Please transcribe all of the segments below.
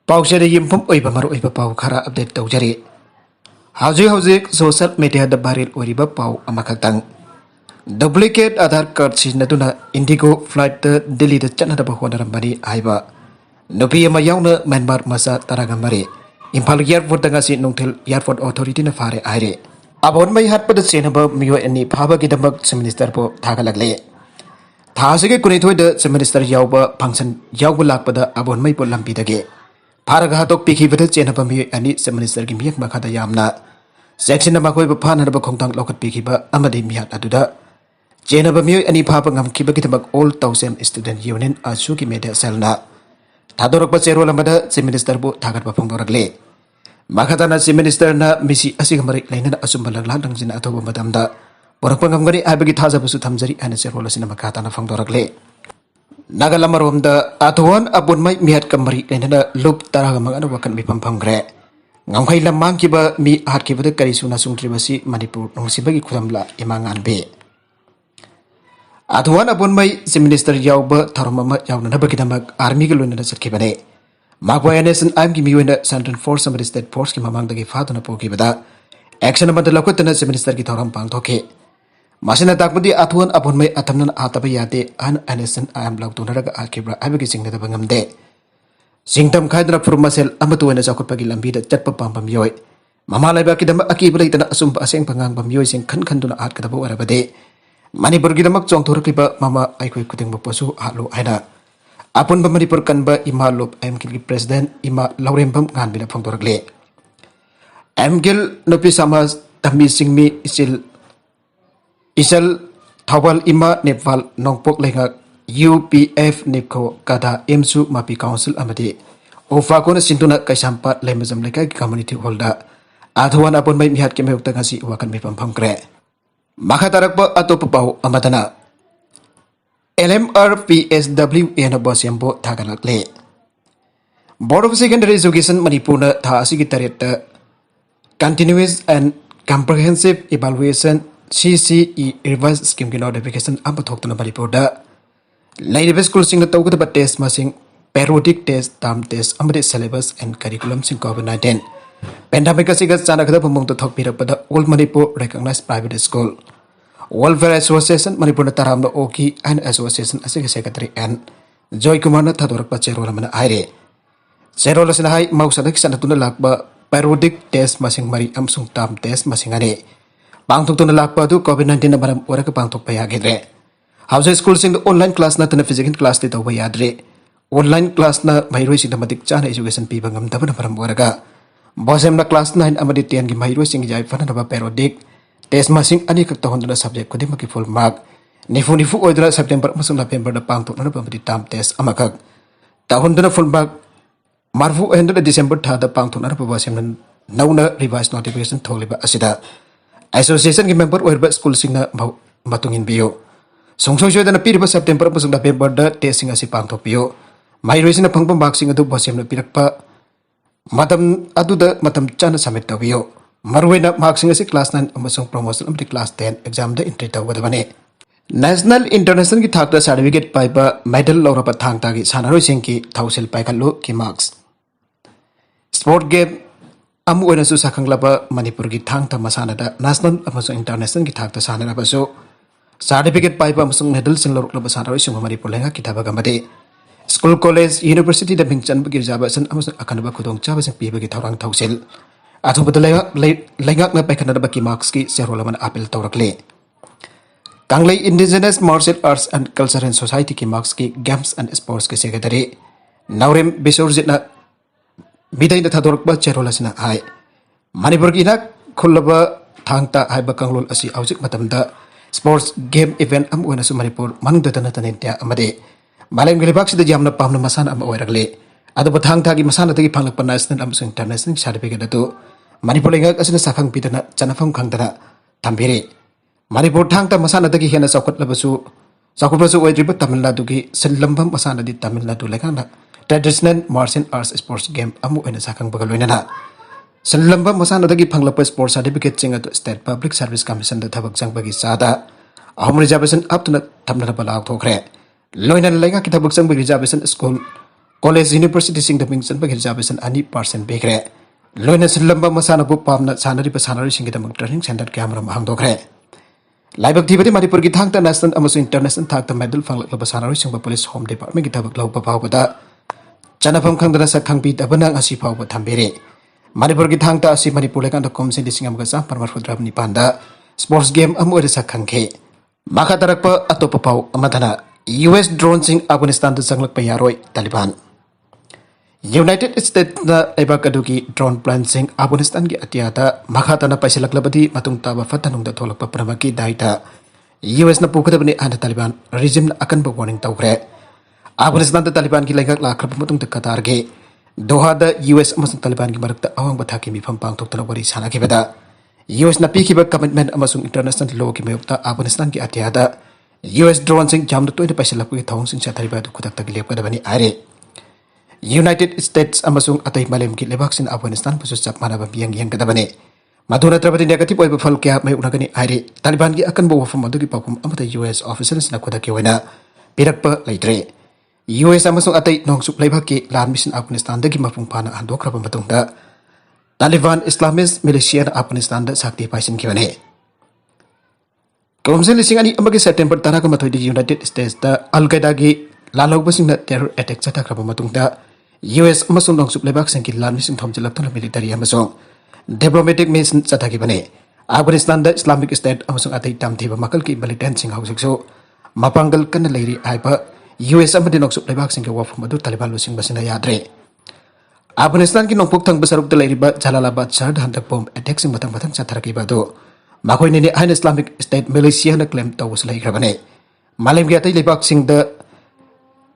पाउचेरी यिंफम ओइबा मरुओइबा पाउ खरा अपडेट तौजरी हौजिक हौजिक सोशल मीडिया द वायरल ओइरिबा पाउ अमाखतंग डुप्लीकेट आधार कार्ड सिजनदुना इंडिगो फ्लाइट दिल्ली द चनदबा होनरंबनी हाइबा नुपी अमा यावना म्यांमार मसा तरागमरे इम्फाल एयरपोर्ट दंगासी नुंथल एयरपोर्ट अथॉरिटी न फारे आइरे अबोन मै हाटपद सेनबा मियो एनी फाबगिदमक चीफ मिनिस्टर पो थागलगले थासिगे कुनिथोय द चीफ मिनिस्टर यावबा फंक्शन यावबा लाकपदा अबोन मै पो लंबीदगे फारगा हातोक पिखिबद चेनबा मियो एनी चीफ मिनिस्टर की मियक मखादा यामना सेक्शन मखोय फानरबा खोंतांग लौखत पिखिबा अमदि मियात अदुदा चेनबा मियो एनी फाबा ngamखिबगिदमक ऑल तौसेम स्टूडेंट यूनियन आसु की मेडिया सेलना थादोरकबा चेरोल अमदा चीफ मिनिस्टर बु थागतबा फोंदोरगले मखादाना चीफ मिनिस्टर ना मिसी असिगमरि लेना असुंबा लंगला दंजिन अथोबा मदमदा पोरकपा ngamगरि आबगी थाजबसु थमजरी अने चेरोल सिना मखादाना फोंदोरगले नागालमरोमदा अथोन अबुनमै मियात कमरि लेना लुप तरागमग अन वकन मिफम फमग्रे ngamkhai lamang kiba mi hat kibada karisuna sungtribasi manipur nungsibagi khudamla imanganbe अथवान अबुनमै चीफ मिनिस्टर यावबा थरममा यावनबगिदमक आर्मी के लोइना चटखिबने मागवाया नेशन आर्मी की मियोइना सेंट्रल फोर्स अमरि स्टेट फोर्स की ममांगदगी फादुना पोकिबदा एक्शन अमद लखतना चीफ मिनिस्टर की थरम पांगथोके मासिना ताकबदी अथवान अबुनमै अथमनन आतबा याते अन नेशन आर्म लौतुनरगा आकिब्रा आबगी सिंगदबा ngamde सिंगतम खायदना फुरमसेल अमतुवेना चाखुटपगी लंबीदा चटपा पांबा मियोय ममा लाइबाकिदम अकीबा लेतना असुंबा असेंग पंगांबा मियोय सिंग खन खनदुना आटकदबा वरबदे मणिपुर की दमक चौंथोरक्लिबा ममा आइखोय खुदिंगबा पसु हालो आइना अपुनबा मणिपुर कनबा इमा लोप एमकिल की प्रेसिडेंट इमा लौरेंबम गानबिना फोंदोरगले एमकिल नुपी समाज तमी सिंगमी इसल थौबल इमा नेपाल नोंपोक लेंगा यूपीएफ निपखो कादा एमसु मापी काउंसिल अमदि ओफाकोन सिंतुना कैसामपा लेमजम लेकाय कम्युनिटी हॉलदा आधवान अपुनबै मिहात के मेउक्ता गासी वाकन मिपम फंग्रे मखातारकबा अतोप पाउ अमदना LMRPSW एन बसेम्बो थागलकले board of secondary education Manipur न था असि की तरेत continuous and comprehensive evaluation CCE revise scheme की नोटिफिकेशन अब थोक्तन मणिपुर दा लाइव स्कूल सिंग तौगदब टेस्ट मसिंग पेरोडिक टेस्ट टर्म टेस्ट अमदि सिलेबस एंड करिकुलम सिंग कोविड-19 पेंडेमिक असिगा चानखदब मुंग थोकपिरपदा all Manipur recognized private school welfare association Manipur तराम ओकी एंड एसोसिएशन असिगा सेक्रेटरी एन जॉय कुमार न थादोरकपा चेरोल मन आइरे चेरोल सिना हाई मौसदक सनतुना लाकबा पेरोडिक टेस्ट मसिंग मरी अमसुंग टर्म टेस्ट मसिंग अने पांगथोक्तुना लाकबा दु कोविड-19 न मरम ओरक पांगथोकपा यागिद्रे हाउस स्कूल सिंग ऑनलाइन क्लास नतन फिजिकल क्लास ति तौबा याद्रे ऑनलाइन क्लास न महिरोइ सिंग मतिक चाना एजुकेशन पीबा ngamdabana मरम ओरगा बसेमना क्लास 9 अमदि 10 की महिरोइ सिंग जाय फननबा पेरोडिक टेस्ट मसिंग अनि कक तहोंदना सब्जेक्ट खुदिमकी फुल मार्क निफु ओइदरा सेप्टेम्बर अमसुंग नवेम्बर द पांगथोकना बमदि टर्म टेस्ट अमकक तहोंदना फुल मार्क मारफु एंडर दिसंबर था द पांगथोकना बसेमना नौना रिवाइज नोटिफिकेशन थोलिबा असिदा एसोसिएशन की मेंबर ओइरबा स्कूल सिंगना मतुंगिन बियो सोंसोइदना पीरबा सेप्टेम्बर अमसुंग नवेम्बर द टेस्टिंग असि पांगथोकपियो माइरोइसिना फंगबा मार्क्सिंग अदु बसेमना पिरकपा मतम चाना सबमिट तौबियो मरुवेना मार्क्सिंग असि क्लास 9 अमसुंग प्रमोशन अमदि क्लास 10 एग्जाम द एंट्री तौगदबने नेशनल इंटरनेशनल की थाकता सर्टिफिकेट पाइबा मेडल लौरबा थांगतागी सानारोइसिंग की थौसिल पाइखल्लु की मार्क्स स्पोर्ट गेम अमु ओइनसु सखंगलबा मणिपुर की थांगता मसानादा नेशनल अमसुंग इंटरनेशनल की थाकता सानारबसु सर्टिफिकेट पाइबा अमसुंग मेडल सिंग लौरकलबा सानारोइसिंग मणिपुर लेंगा की थाबगमदे स्कूल कॉलेज यूनिवर्सिटी द बिंगचनबगी रिजर्वेशन अमसुंग अखनबा खुदोंग चाबसिंग पीबगी थौरांग थौसिल अथुबद लेंगाकना पाइखनबा की मार्क्स की सेरोलमन अपील तौरकले Kanglai indigenous martial arts and cultural society की मार्क्स की गेम्स एंड स्पोर्ट्स के सेक्रेटरी नौरेम बिशोरजितना बिदाइना थादोरकबा चेरोलसना हाय मणिपुर की इनाक खुल्लबा थांगता हाइबा कांगलोल असि औजिक मतमदा स्पोर्ट्स गेम इवेंट अम ओइनसु मणिपुर मनुदतना तनेत्या अमदे मालेम गलिबाक्सिदा यामना पामना मसाना अम ओइरगले अदब थांगतागी मसानादगी फंगलकपा नेशनल अमसुंग इंटरनेशनल सर्टिफिकेट अदु मणिपुर लेंगाक असना साखंग पिदना चनफम खंगदना थंबिरे मणिपुर थांगता मसानादगी हेना चौखटबसु ओइद्रिबा तमिलनाडु की सिलंबम मसानादि तमिलनाडु लेंगाना traditional martial arts sports game अमु ओइना साखंग बगलोइना सिलंबम मसानादगी फंगलकपा स्पोर्ट्स सर्टिफिकेट सिंग अदु स्टेट पब्लिक सर्विस कमीशन द थबक चंगबगी सादा अहम रिजर्वेशन अपतुना थमना बलाग थोखरे लोइना लेंगा की थबक चंगबगी reservation school College University sing the Mingson Bag Reservation any percent bakery. Loinus Lumba Masanabu Pamna Sanari Pasanari sing the Training Center camera Mahangdokre. Laibak Tibati Manipur Gitang National Amasu International Tag the medal from Labasanari Sing Police Home Department Gitabak Lopa Pavada. Chanapam Kangdasa Kangpi Abanang Asipa Tambere. Manipur Gitang Asi Manipur and the Coms in the Singapore Parma Panda. Sports game Amurisa Kanke. Makatarakpa Atopapau Amatana. US drone sing Afghanistan to Sanglak Payaroi Taliban. United States na Ibakaduki drone plan sing Afghanistan ki atiata makata na paisilak labadi matung taba fatanung da tholak pa pramaki daita US na pukadabani ana Taliban regime na akan ba warning tawkre Afghanistan da Taliban ki lengak lakrap matung da Qatar ge Doha da US amasung Taliban ki marakta awang bathaki mi phampang thok tana wari sana ki beda US na piki ba commitment amasung international law ki mayukta Afghanistan ki atiata US drone sing jam da toy da paisilak ki thawng sing sa Taliban du khudak tak lep kadabani are United States amasung atay malem ki lebak sin Afghanistan pusus chap manaba biyang yang kadabane maduna trabati negative oy bafal kya may unagani aire Taliban ki akan bo wafam adu ki pakum amata US officials na kuda ki wena pirakpa laitre US amasung atay nongsuk lebak ki lan mission Afghanistan da ki mapung pana andok raba matung da Taliban Islamist militia na Afghanistan da sakti paisin ki wane Komsen lising ani amagi September tara ka mathoy di United States da Al-Qaeda ki lalog basing na terror attack sa takraba matung da US amasung nongsuk lebak sing ki lan mission thomjilak thona military amasung diplomatic mission sa thaki bane Afghanistan da Islamic State amasung atay tamthiba makal ki militant sing hausik so mapanggal kan leiri aiba US amadi nongsuk lebak sing ki wafum adu Taliban lusing basina yadre Afghanistan ki nongpuk thang basaruk da leiriba Jalalabad shahar handak bomb attack sing batang sa tharaki badu makoi ni hain Islamic State militia na claim tawus lai grabane malem gi atay lebak sing da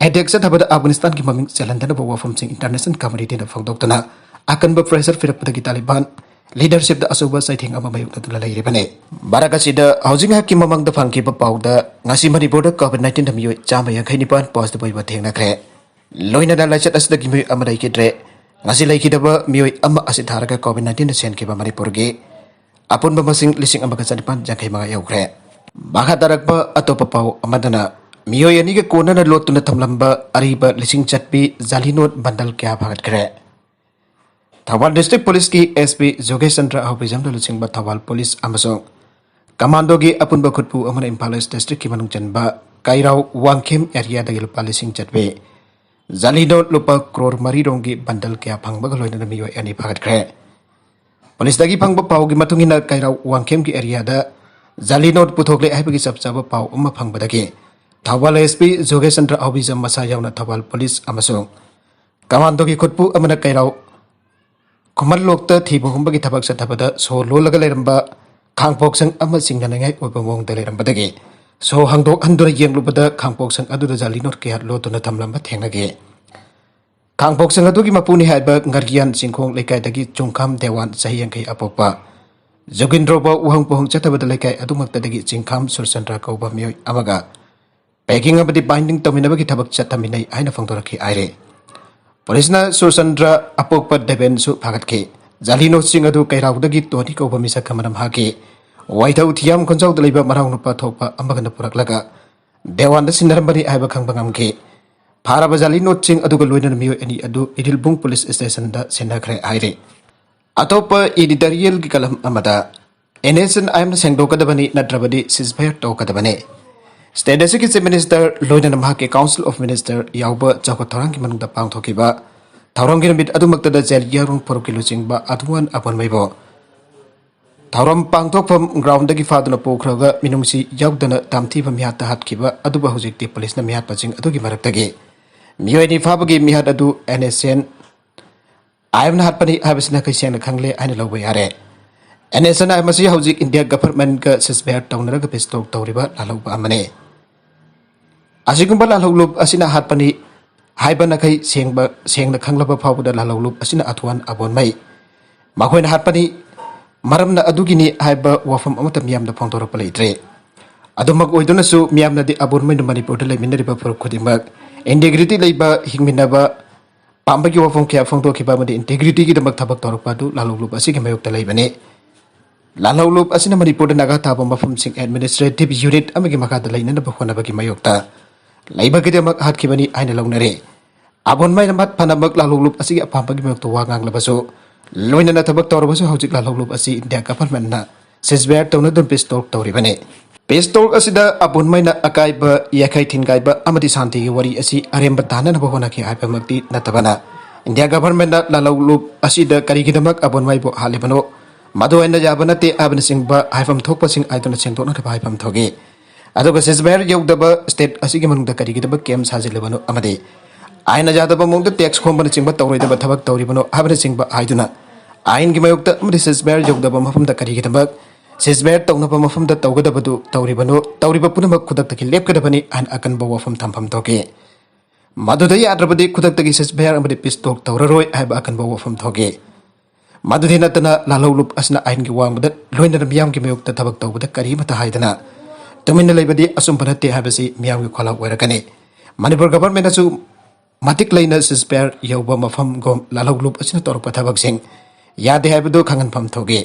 Attack sa tabada Afghanistan ki maming selandana bawa from sing international community na fangdoktana akan ba pressure firak pada ki Taliban leadership da asuba sai thing ama mayuk na tulala iribane barakasi da housing hak ki mamang da fangki ba pawda ngasi Manipur da COVID-19 da miyo chama yang khaini pan pos da boy ba thengna kre loina da lachat as da ki miyo ama dai ki dre ngasi lai ki da ba miyo ama asithara ka COVID-19 da sen ki ba Manipur ge apun ba masing lising ama ka sanipan jangkai mga yaw kre baka darak ba atopa paw amadana Miyo yani ke kona na lot na tamlamba ariba lising chatpi zalinot bandal kya bhagat kare. Thawal District Police ki SP Jogesh Chandra Ahopijam da lusing ba Thawal Police amasong Commando gi apun ba khutpu amana Impala District ki manung chanba Kairao Wangkhem area da gilpa lising chatpe Zalinot lupa crore mari rongi bandal kya phangba galoi na miyo yani bhagat kare. Police dagi phangba paw gi matungina Kairao Wangkhem ki area da Zalinot puthokle aiba gi sapchaba paw umma phangba dagi Thawal SP Jogesh Chandra Ahopijam masa yauna Thawal Police amasong Commando ki khutpu amana Kairao Kumal lokta thibu humba ki thabak sa thabada so lolaga leramba khangpok sang ama singdanangai oiba mong da leramba dagi so hangdok handura yenglubada khangpok sang adu da Zalinot ke lo to na thamlamba thengnage khangpok sang adu ki mapuni haiba ngargian singkhong lekai dagi chungkham dewan sahi yangkai apokpa Jogindro ba uhang pohong chatabada lekai adu makta dagi chingkham Surchandra kauba mioi amaga Packing abadi binding taminaba ki thabak chataminai aina phangdoraki aire Police na Surchandra apokpa deben su phagat ke Zalinot sing adu Kairao dagi toni kauba misa kamanam hake waithau thiam khonjau daliba marang nupa thokpa ambaga na puraklaga dewan da sinarambani aiba khangbangam ke Faraba Zalinot sing adu ga loina miyo ani adu Idilbung Police Station da senakhre aire atopa editorial ki kalam amada NSN aim sengdokadabani natrabadi ceasefire tokadabane State Executive Minister Loina Namhake Council of Minister Yauba Chakot Thorang ki manungda pangthokiba Thorang ki bit adumakta da jel yarung porokilo chingba aduan apon maibo Thoram pangthok from ground dagi faduna pokraga minungsi yaudana tamthiba mihat hatkiba aduba hojikti police na mihat paching adu ki maraktagi miyoini fabagi mihat adu NSN ayamna hatpani habisna kaisena khangle aina lawba yare NSN ay masi hojik India government ka ceasefire tawnaraga pistok tawriba lalawba amane Asigumba lalawlub asina hatpani haiba nakai sengna khanglaba phawda lalawlub asina atwan abon mai makhoi hatpani maramna adugini haiba wafam amata miyamda phangdorapa leitre adumak oiduna su miyamna di abon mai Manipur da leiminariba phuruk khodimak integrity leiba hingminaba pambagi wafam kya phangdokhiba madi integrity ki damak thabak torpa du lalawlub asigi mayokta leibane lalawlub asina Manipur da naga thaba mafam sing administrative unit amagi makada leinana ba khonaba ki mayokta leiba ki damak hatkibani aina lawnare abon mai namat panamak lalulup asi apambagi mek to wangang labaso loina na tabak tawrabaso hojik lalulup asi India government na sisber tawna dun pistol tawri bane pistol asida abon mai na akai ba yakai thin kai ba amadi santi gi wari asi aremba tana na bahona ki aipa makti natabana India government na lalulup asida kari gidamak abon mai bo halibano madu aina jabana te abna singba haifam thokpa sing aidona sengtona ka haifam thoge adoga sisber yogdaba state asigi manungda kari gidaba kem sajilebano amade aina jadaba mongda tax khombana chingba tawroidaba thabak tawribano habana chingba aiduna ain gi mayokta amadi sisber yogdaba mafamda kari gidaba sisber tawnaba mafamda tawgadabadu tawribano tawriba punamak khudakta ki lepkadabani an akanba wafam thampham thoge maduda yadrabadi khudakta gi sisber amadi pistol tawraroi haiba akanba wafam thoge madudi natana lalulup asna ain gi wangda loina miyam gi mayokta thabak tawbada kari mata haidana tumina leibadi asum panate habasi miyam gi khala oirakani manipur government asu matik laina sisper yoba mafam gom lalulup asna torpa thabak sing yade haibadu khangan pham thoge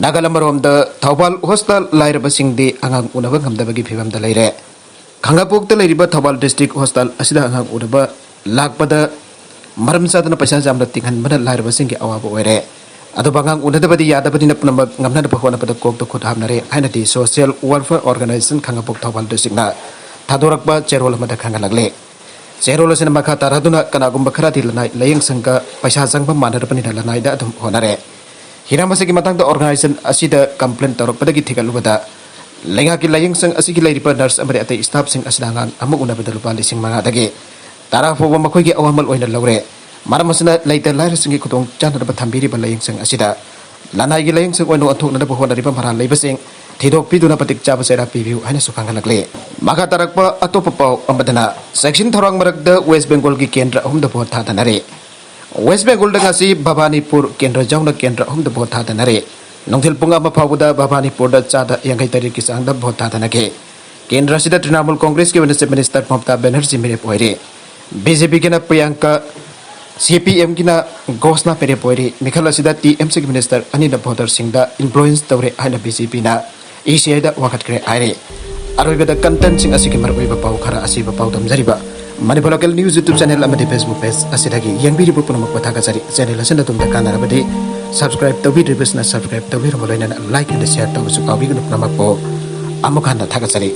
nagalamrom da thawbal hostel lairaba singdi angang unaba ngamdabagi phibam da leire khangapuk da leiriba thawbal district hostel asida angang unaba lakpada maram sadana paisa jamda tinghan bana lairaba singgi awaba oire ado bangang unadabadi yadabadi napnamak ngamna da phona pada kok da khut hamnare hainati social welfare organization khangapuk thawbal district na thadorakba cherol amada khangalagle cherol asina makha taraduna kanagumba kharati lanai layeng sangka paisa jangba manarapani da lanai da adum honare hiramasi ki matang da organization asida complaint tarakpada gi thigalubada lenga ki layeng sang asigi lairipa nurse amari atai staff sing asidangang amuk unabada lupa lising manga dagi tara foba makoi gi awamal oina lawre maramasna laita laira singi kutong channa ba thambiri ba layeng sang asida lanai gi layeng sang oino athok na da bohona riba mara leiba sing thidok piduna patik chaba sera pibiu haina sukang halakle maka tarakpa atopa pau amadana section thorang marak da west bengal gi kendra hum da bot thadanare west bengal da ngasi Bhabanipur kendra jauna kendra hum da bot thadanare nongthil punga ma phawda Bhabanipur da chada yangai tarik ki sang da bot thadanake kendra sida Trinamool Congress ki Vice Minister Mamata Banerjee mere poire BJP ki na Priyanka CPM ki na Ghosna pere poire mikhala sida TMC ki Minister Anina Bhodar Singh da influence tawre haina BJP na ECI da wakat kre aire aroiba da content sing asiki maroi ba pau khara asiba pau tamjariba Manipur Local News YouTube channel amadi Facebook page asidagi yangbiri bu punamak pathaga jari channel asina tumda kanara badi subscribe tawi ribesna subscribe tawi romoloina like and share tawi su kawi gnu punamak po amukhanda thaga jari